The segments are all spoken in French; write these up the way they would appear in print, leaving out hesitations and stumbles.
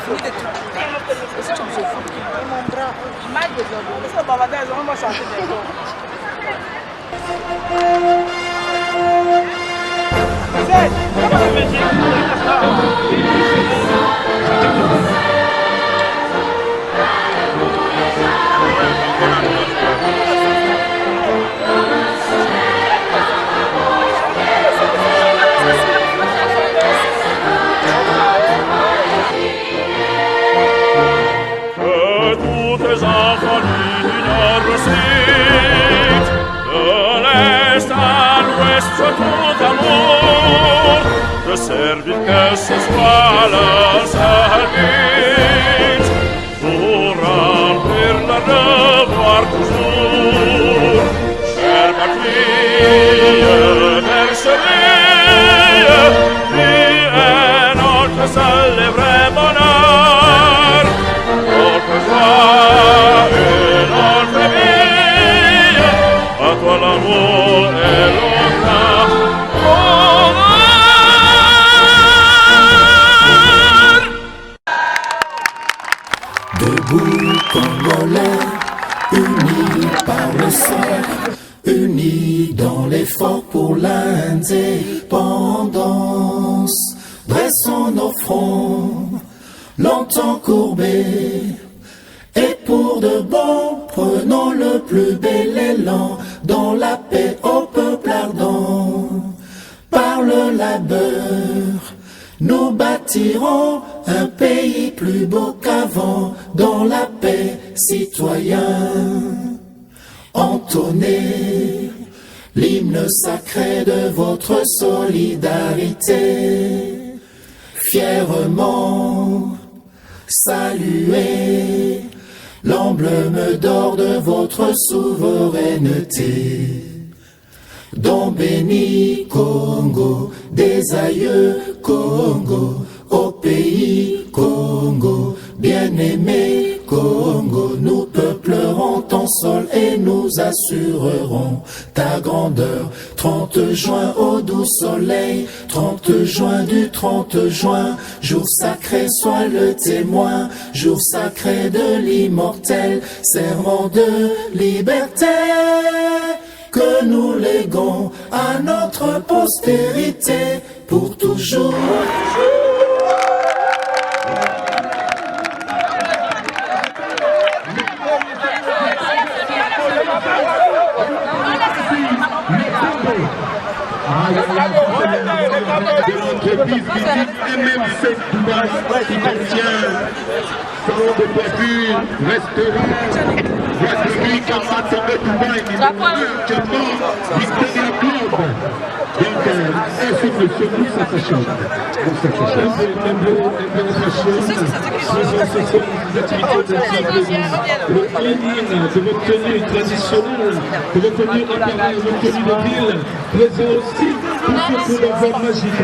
fini de tout. Et si tu me fous, mon bras, mal de blanc. Parce que Babada, ils ont chanté des gens. De servir que ce soit leur seul but, pour remplir leur devoir toujours. Chère patrie, bercerie, qui est notre seul et vrai bonheur, notre joie et notre vie, à toi l'amour et l'honneur. Debout Congolais, unis par le sang, unis dans l'effort pour l'indépendance. Dressons nos fronts, longtemps courbés, et pour de bon, prenons le plus bel élan, dans la paix au peuple ardent. Par le labeur, nous bâtirons un pays plus beau qu'avant, dans la paix, citoyens. Entonnez l'hymne sacré de votre solidarité. Fièrement saluez l'emblème d'or de votre souveraineté. Don béni Congo, des aïeux Congo, au pays Congo, bien-aimé Congo, nous peuplerons ton sol et nous assurerons ta grandeur. 30 juin au doux soleil, 30 juin du 30 juin, jour sacré sois le témoin, jour sacré de l'immortel, serment de liberté, que nous léguons à notre postérité pour toujours. De l'entreprise MMC Dubaï qui contient salon de coiffure, restaurant, brasserie, Kamatombe Dubaï, numéro 2 actuellement, Victoria Club. Donc, ainsi que ce nous, ça s'achète. Les activités de cleaning, de votre tenue traditionnelle, de votre tenue appareil, de votre tenue de ville, présent aussi pour l'envoi magique.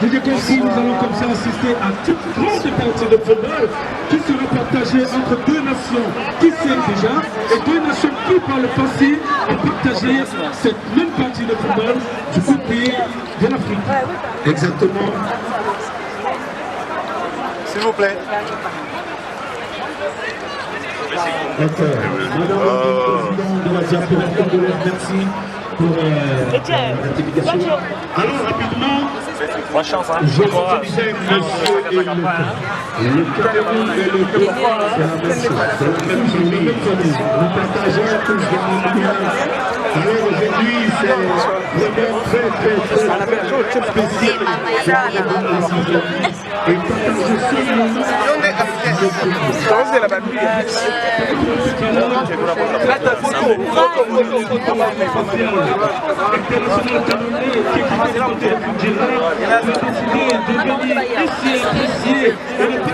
Vous avez compris, nous allons comme ça assister à toute grande partie de football qui sera partagée entre deux nations qui s'aiment déjà et deux nations qui par le passé ont partagé cette même partie de football du coup pays de l'Afrique. Exactement. S'il vous plaît. Madame le président de la diaspora congolaise, merci pour l'intimidation. Alors rapidement, Bonne chance, hein. je disais monsieur et le Cameroun et le Togo, c'est la même chose, c'est la même famille. Nous partageons tous des moments. Alors aujourd'hui, c'est vraiment très spécial. Et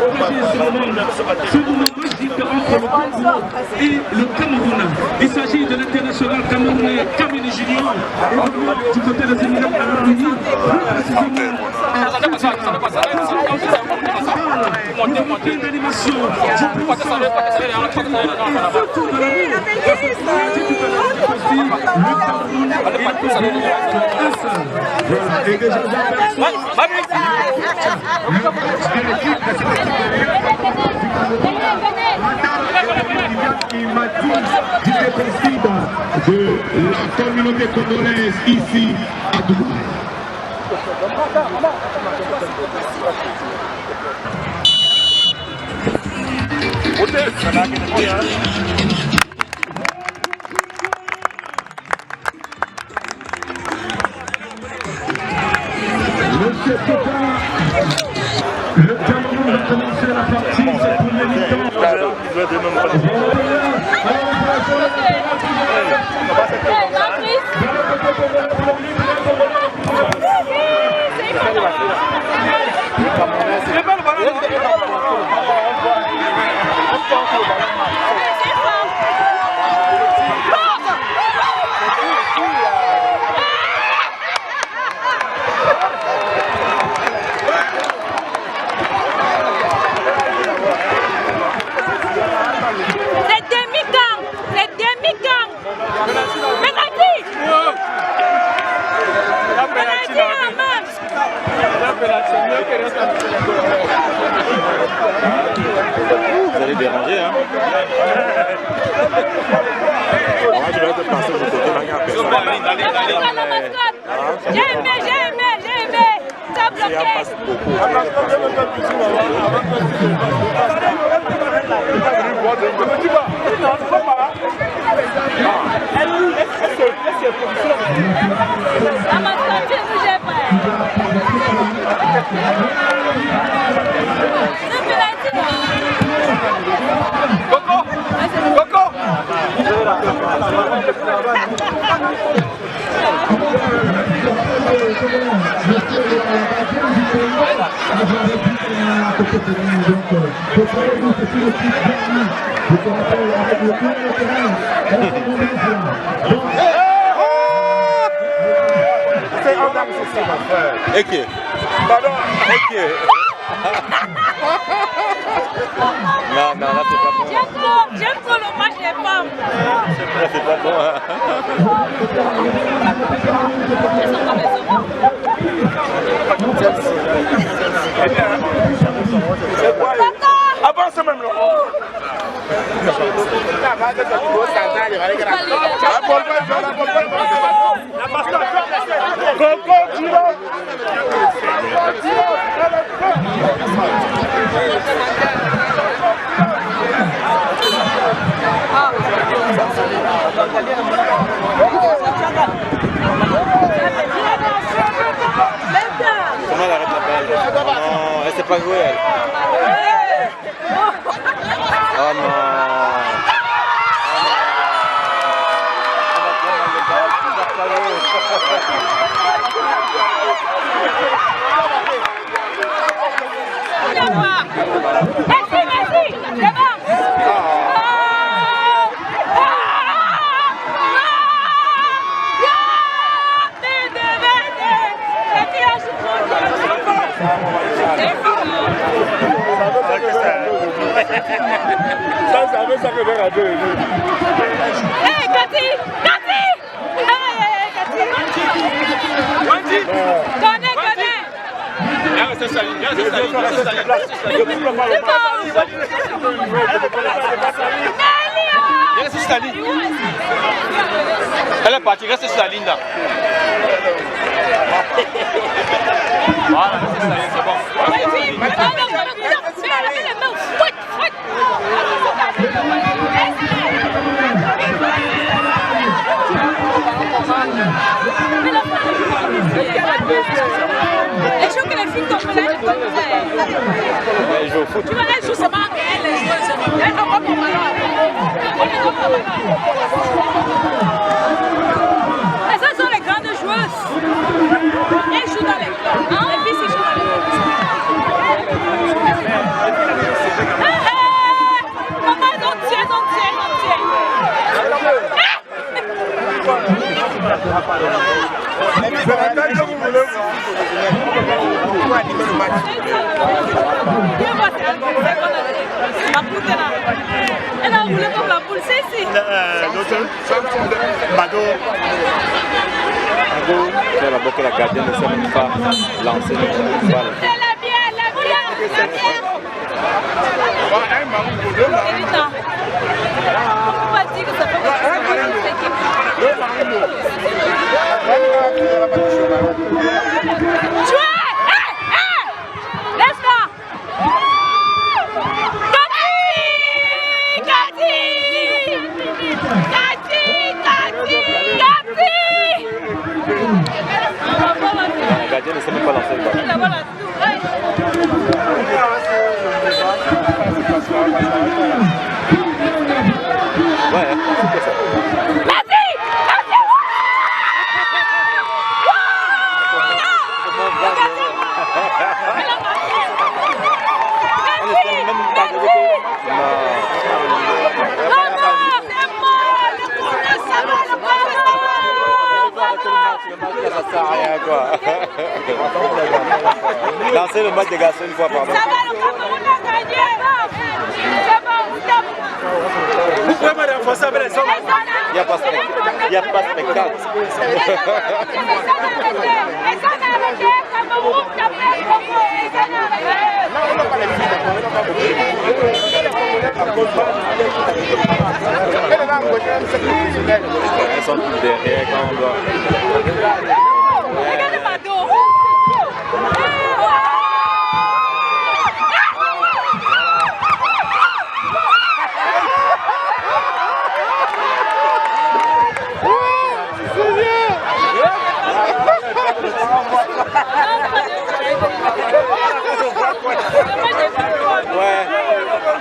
partager ce moment. Et le Cameroun, il s'agit de l'international camerounais Kamini Junior du côté des Émirats Arabes Unis, une animation DJ Consiba de la communauté congolaise ici à Dubaï. Monsieur Soka, le Cameroun va commencer la partie, c'est pour les mi-temps. Vous allez déranger, hein? Moi, je vais te passer de côté, là, il y a personne. J'ai aimé. T'as bloqué. Coco! Ok. Pardon. Ok. Non, là c'est pas bon. J'aime trop le match des femmes. Là c'est pas bon. Avance même là. Comment elle arrête la balle? Non, elle s'est pas jouée elle. Oh non. Merci, c'est bon. Ça veut ça que de radio. Hey, Cathy! Reste sur la ligne. Elle est partie, reste sur la ligne là. Voilà, reste sur la ligne, c'est bon. Et je trouve que les filles comme là, Elle joue au foot. tu vois, elles jouent seulement elle est joueuse. Elle n'a pas mon ballon. Et ça sont les grandes joueuses. Elles jouent dans les clubs. Les filles, c'est jouent dans les clubs. Maman, non, tiens. Elle a roulé comme la poule, c'est ici. Elle a bloqué la gardienne, ne sait même pas lancer le balle. Elle a bien. On peut pas dire que ça peut le match, ça sert à rien, quoi. Lancer le match des garçons une fois par mois. Ça va, le Cameroun a gagné. C'est bon, stop. Vous pouvez me renforcer avec les hommes. Il n'y a pas spectacle. Il n'y a pas spectacle. Elles sont toutes derrière quand on doit. Regardez ma dos. Ouais.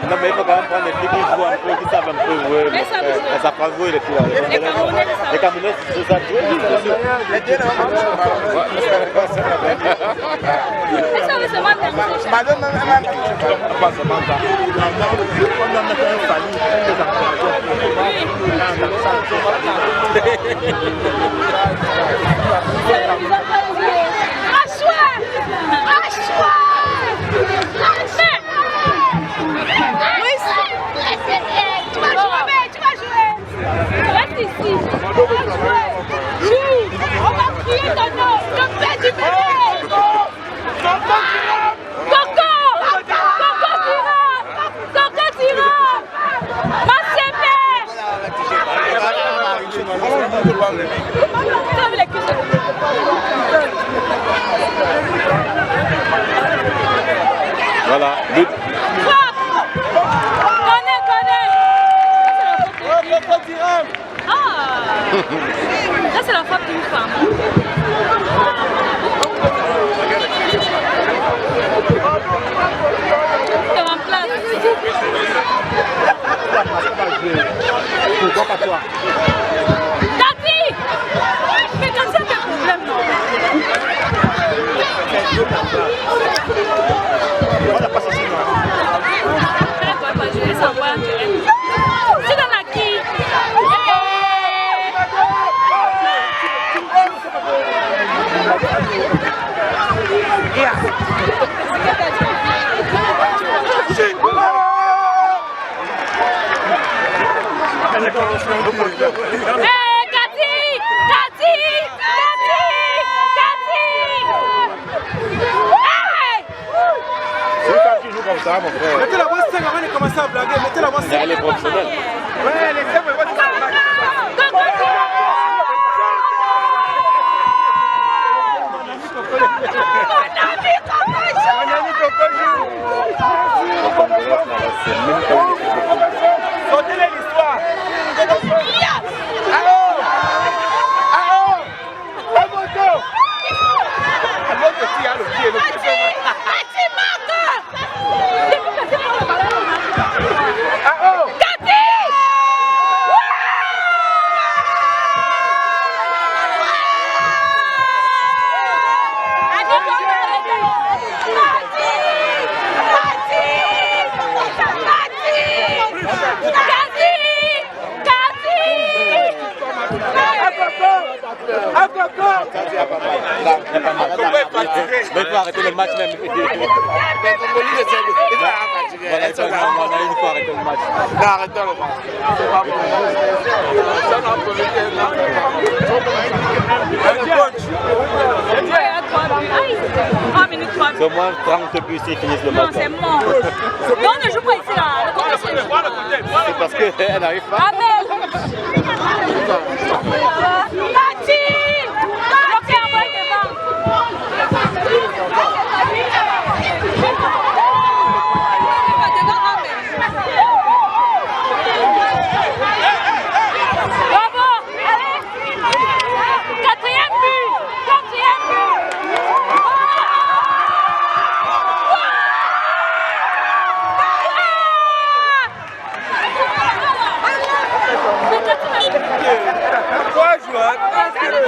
Non mais il faut quand même prendre des filles qui jouent un peu, qui savent un peu jouer. Ça prend jouer les filles. Les Camerounais, c'est ça jouer. Reste ici. On va crier ton nom. Le père du bébé. Coco Tira. Massépé. Voilà, but. Ça c'est la faute d'une femme. Je remplace. Tati! Mais quand c'est un problème, non? C'est dans la qui? Mettez la voix 5 avant de commencer à blaguer. Mettez la voix 5. Elle est professionnelle. Ouais, les 5, mais sortez-les l'histoire. Allô? Mais il faut arrêter le match même. Voilà, il faut arrêter le match. Non, arrêtez le match. C'est pas bon. Ça n'a pas été. C'est au moins 30 buts s'ils finissent le match. Non, c'est mort. Non, on ne joue pas ici là. C'est parce qu'elle n'arrive pas. Amel! Mati! Ok, envoie devant. Bravo! Allez! Quatrième but! Pourquoi jouer? Allez!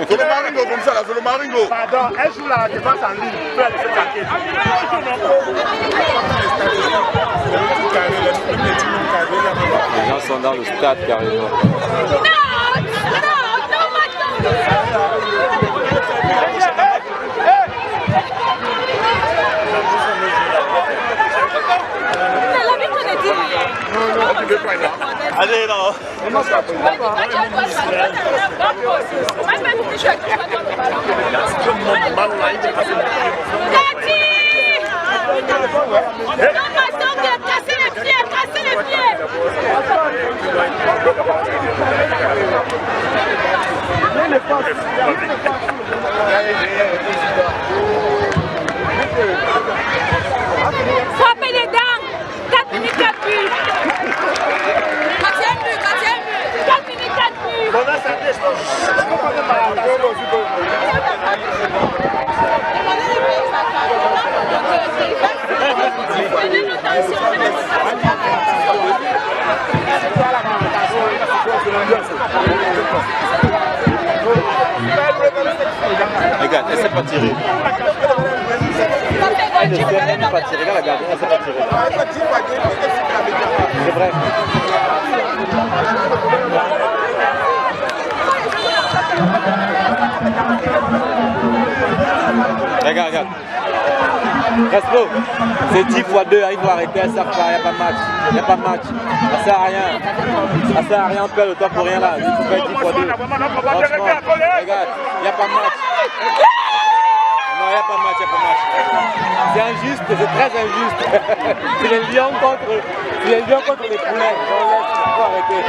C'est le maringo comme ça là, c'est le maringo. Pardon, elle joue la défense en ligne. Tu peux la laisser tranquille. Les gens sont dans le stade carrément. Allez, non. Frappez les dents. 4 minutes 4 buts. 4 minutes 4 buts. Regarde, elle sait pas tirer. Elle ne sait pas tirer. Regarde la gardienne, elle sait pas tirer. C'est vrai. Regarde, regarde. Crespo, c'est 10 fois 2, il faut arrêter, elle ne sert pas, il n'y a pas de match. Il n'y a pas de match. Ça ne sert à rien. Ça ne sert à rien, on perd le temps pour rien là. Il faut faire 10 fois 2. Franchement, regarde, il n'y a pas de match. Non, il n'y a pas de match, il n'y a pas de match. C'est injuste, c'est très injuste. C'est les lions contre les poulets. Il faut arrêter.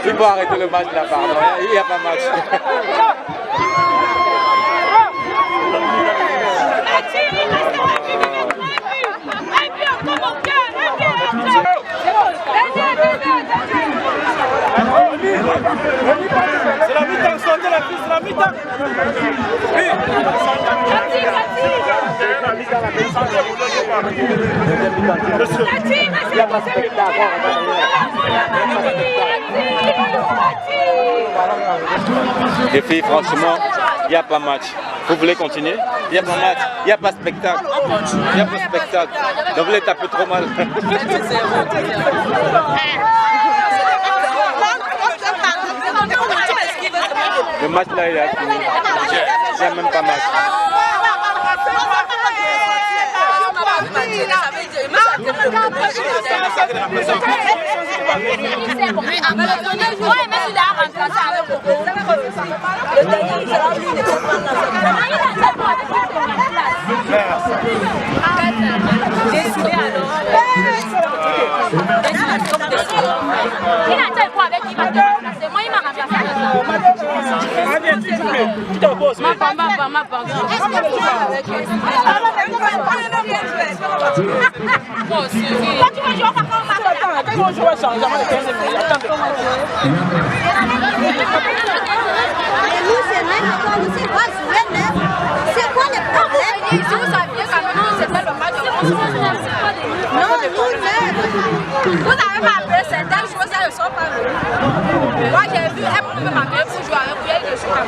Il faut arrêter le match là, pardon. Il n'y a pas de match. C'est la mi-temps, sortez la fille, c'est la mi-temps. Les filles, franchement, il n'y a pas match. Vous voulez continuer? Il n'y a pas match, il n'y a pas spectacle. Il n'y a pas spectacle. Donc vous voulez taper trop mal. Le match là, il est fini. Il n'y a même pas match. C'est quoi le problème? Si vous saviez qu'à nous, c'est pas le match de non, vous n'avez pas appelé certaines choses, elles ne sont pas venues. Moi, j'ai vu, elle pouvait m'appeler pour jouer avec vous, elle ne joue pas.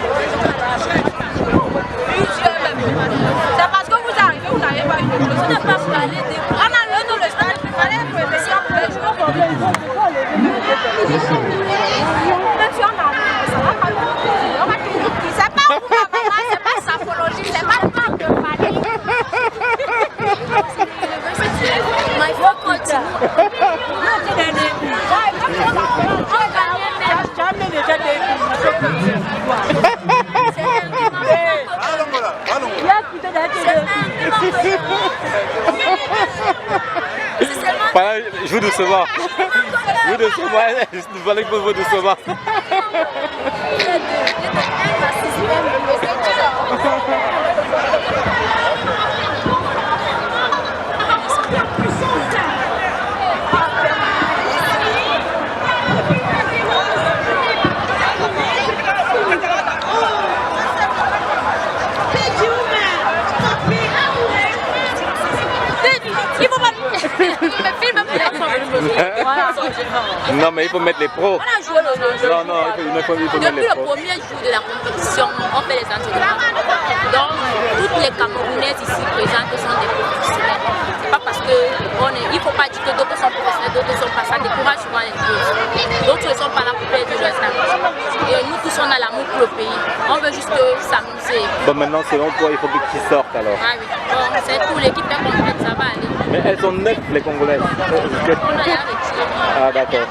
C'est parce que vous arrivez, vous n'avez pas eu de chose. Vous n'êtes pas allé dire. On a le nom de stade, il fallait une émission pour les joueurs. Même si on a ça va pas nous. C'est pas pour la maman, c'est pas sapologie, c'est pas le manque de famille. Mais il faut continuer. Je veux décevoir. Je veux décevoir. Il fallait que vous décevoir. Voilà. Non, mais il faut mettre les pros. On a joué le jeu. Non, non, il faut mettre Depuis les le pros. premier jour de la compétition, on fait les entraînements. Donc, toutes les Camerounaises ici présentes sont des professionnels. C'est pas parce que il ne faut pas dire que d'autres sont professionnels, d'autres ne sont pas. Ça décourage souvent les joueurs. D'autres ne sont pas là pour perdre leur temps. Et nous tous, on a l'amour pour le pays. On veut juste s'amuser. Bon, maintenant, selon toi, il faut qu'ils sortent alors. Ah oui, bon, c'est tout. L'équipe est complète, ça va aller. Mais elles sont 9, les Congolaises. On a les retirés. Ah, d'accord.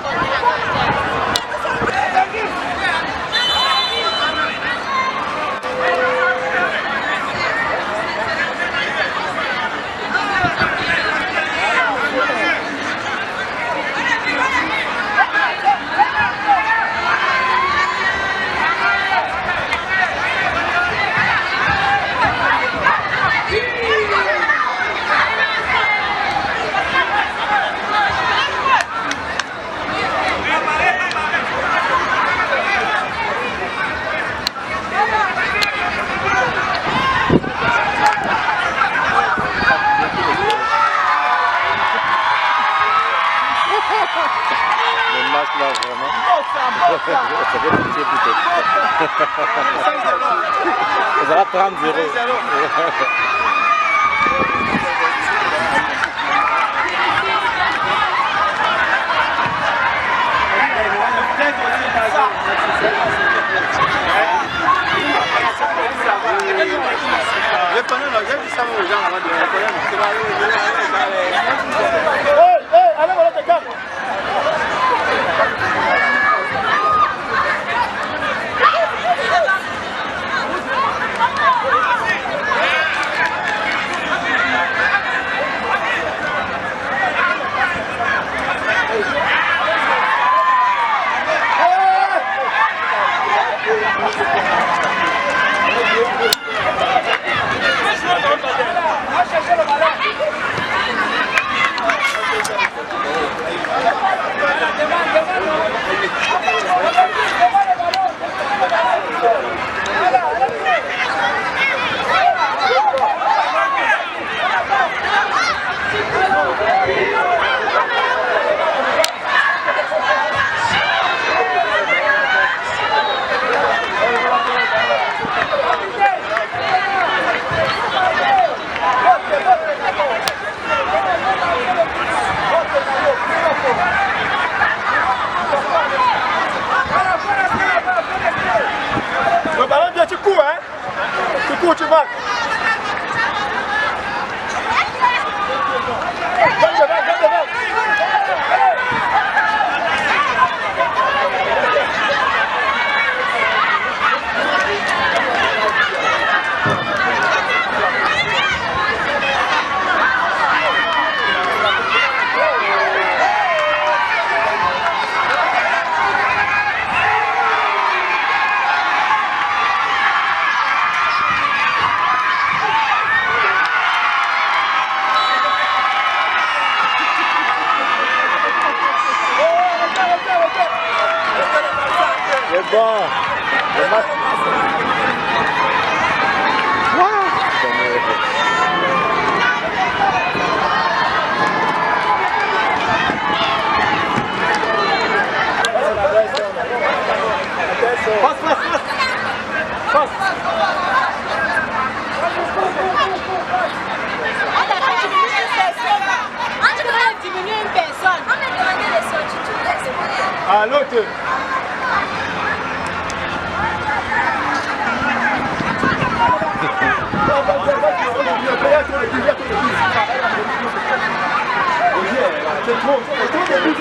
Le match là, vraiment. Ça fait pitié peut-être. Ça va 30-0. Tu vas. Bon, le match. À l'autre. C'est trop de but,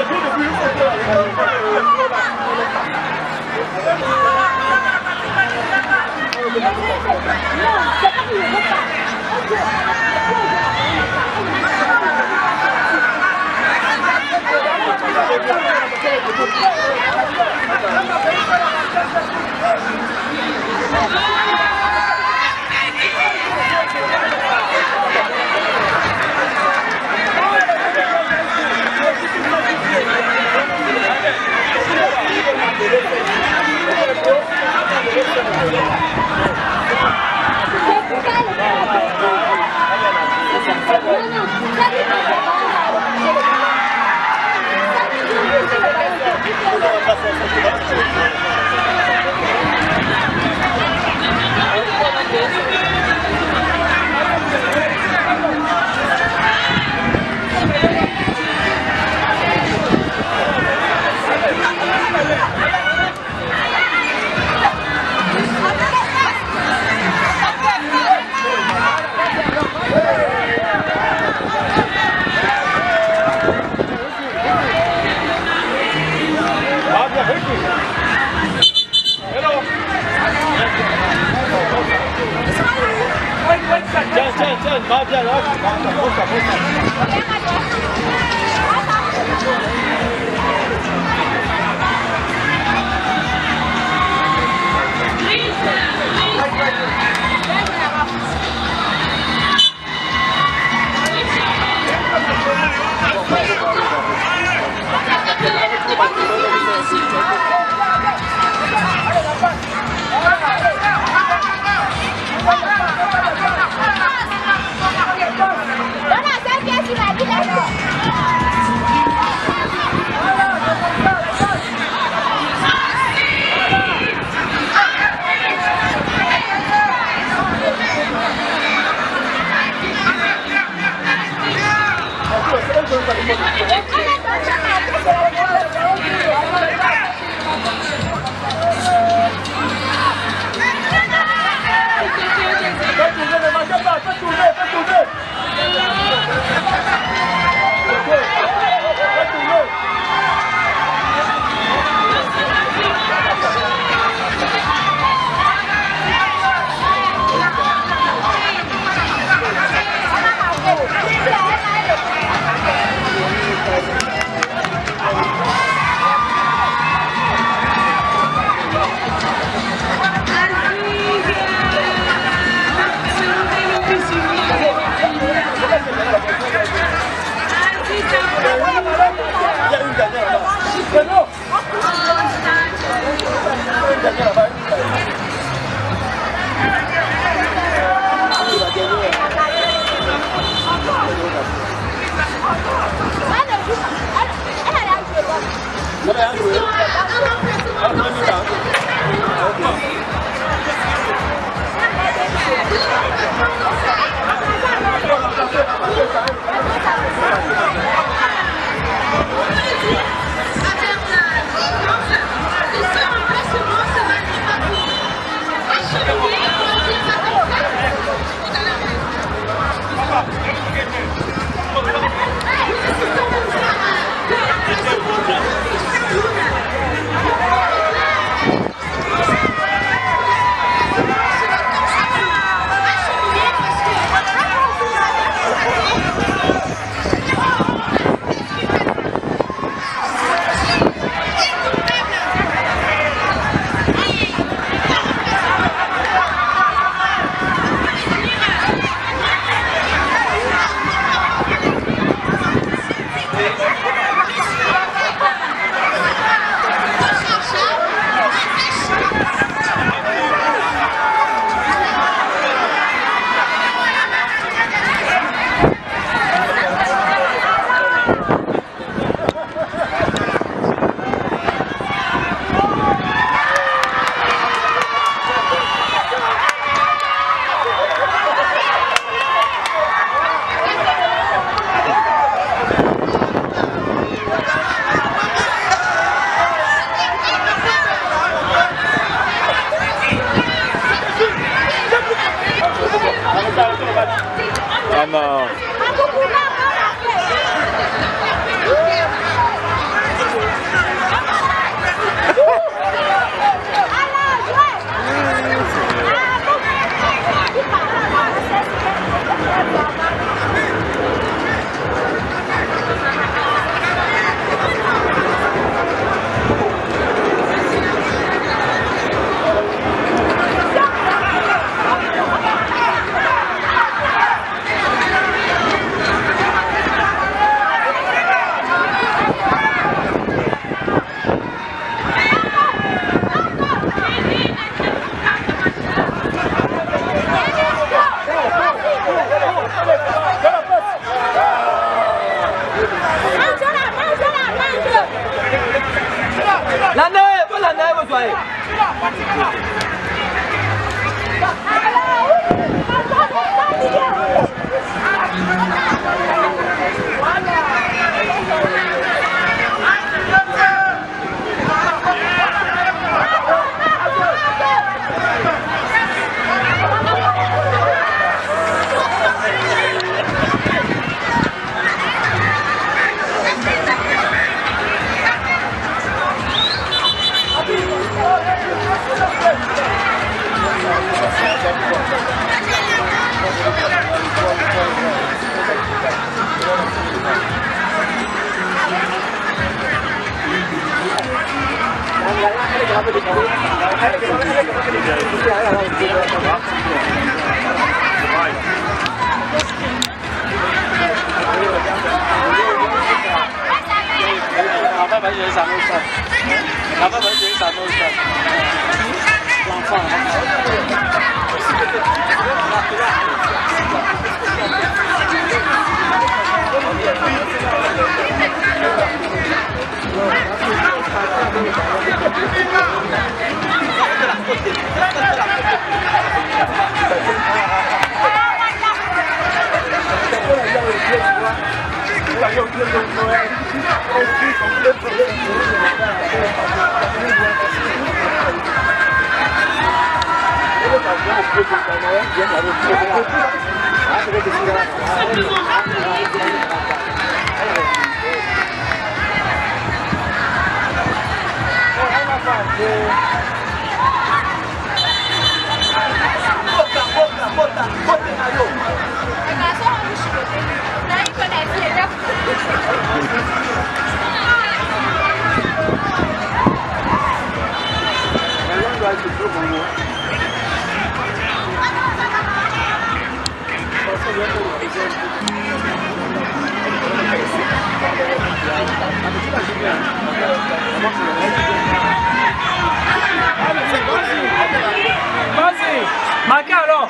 Vas-y, marquez alors.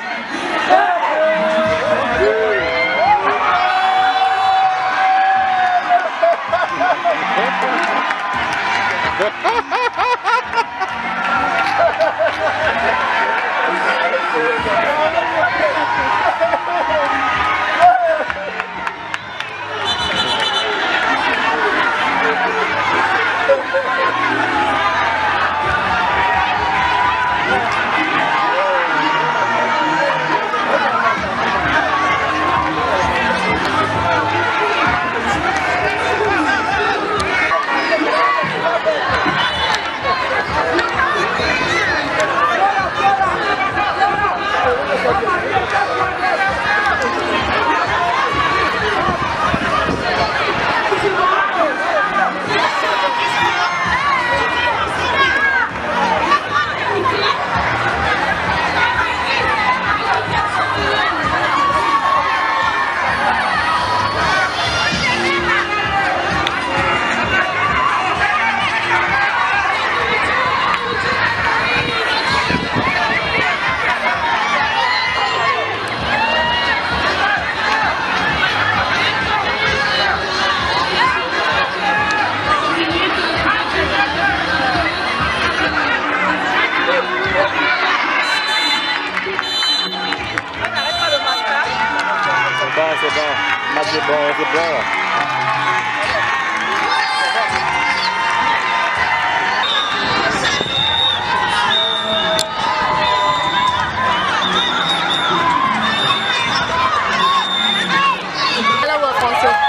C'est bon, match est bon, c'est bon.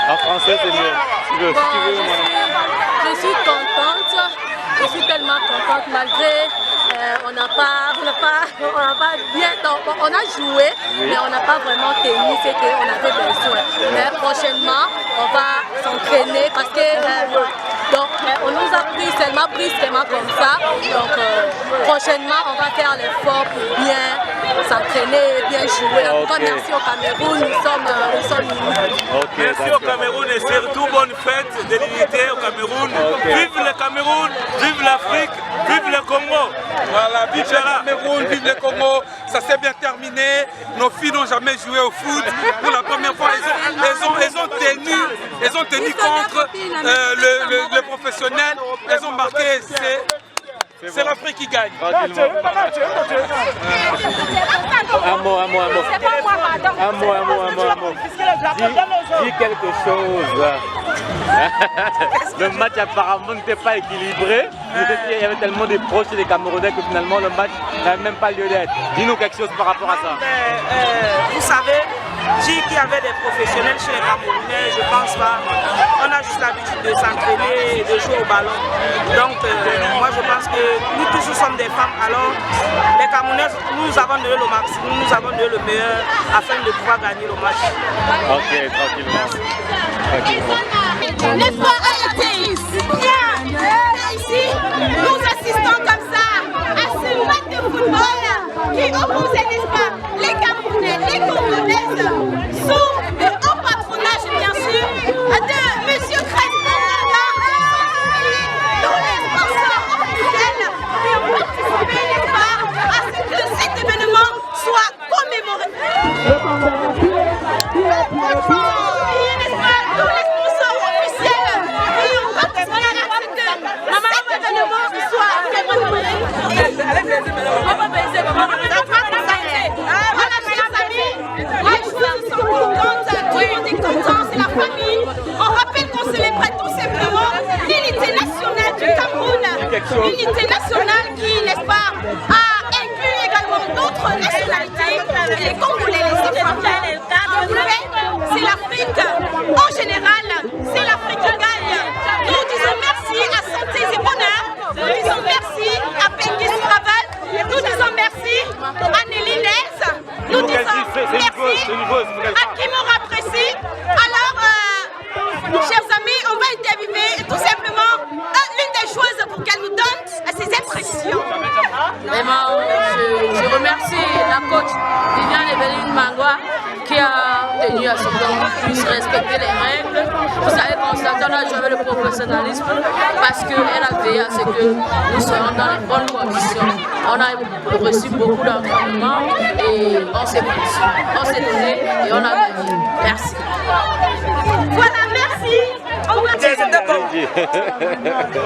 En français, c'est mieux. Si tu veux, je suis contente. Je suis tellement contente malgré on n'a pas bien, on a joué, oui. Mais on n'a pas vraiment tenu ce qu'on avait besoin. Mais prochainement, on va s'entraîner parce que donc, on nous a pris seulement brusquement comme ça. Donc prochainement, on va faire l'effort pour bien s'entraîner et bien jouer. En tout cas, merci au Cameroun, nous sommes unis. Merci au Cameroun et surtout bonne fête de l'unité au Cameroun. Vive le Cameroun, vive l'Afrique, vive le Congo. Voilà, vive le Cameroun, vive le Congo. Ça s'est bien terminé. Nos filles n'ont jamais joué au foot. Pour la première fois, elles ont tenu contre le professionnel. Elles ont marqué c'est l'Afrique qui gagne. Un mot. Dis quelque chose. Le match apparemment n'était pas équilibré. Il y avait tellement de proches et des Camerounais que finalement le match n'avait même pas lieu d'être. Dis-nous quelque chose par rapport à ça. Vous savez, dire qu'il y avait des professionnels chez les Camerounais, je pense pas. On a juste l'habitude de s'entraîner et de jouer au ballon. Donc moi je pense que nous tous sommes des femmes. Alors les Camerounais, nous avons donné le maximum, nous avons donné le meilleur afin de pouvoir gagner le match. Ok, tranquillement. L'espoir a été bien. Ici, nous assistons comme ça à ce match de football qui opposait, n'est-ce pas, les Camerounais, les Congolaises, sous le haut patronage, bien sûr, de M. Crespo, tous les sponsors officiels qui ont participé, n'est-ce pas, à ce que cet événement soit commémoré. Tous les sponsors officiels qui ont participé à ce que cet événement soit commémoré. Voilà, chers amis, les choses sont contentes, tout le monde est content, c'est la famille. On rappelle qu'on célébrait tout simplement l'unité nationale du Cameroun, l'unité nationale qui, n'est-ce pas, a inclus également d'autres nationalités, les Congolais, les Ivoiriens, c'est l'Afrique en général, c'est l'Afrique qui gagne. Nous disons merci à Santé et Bonheur, nous disons merci à Pengis Raval, nous disons merci à Nelly Nez, nous disons merci à Kimora Précis. Alors, chers amis, on va interviewer tout simplement l'une des joueuses pour qu'elle nous donne ses impressions. Vraiment, je remercie la coach Viviane Evelyne Mangwa qui a tenu à ce qu'on puisse respecter les règles. Vous savez, Constantin a joué avec le professionnalisme parce qu'elle a veillé à ce que nous soyons dans les bonnes conditions. On a reçu beaucoup d'entraînement et on s'est donné et on a gagné. Merci. Voilà, merci. Au revoir. Merci.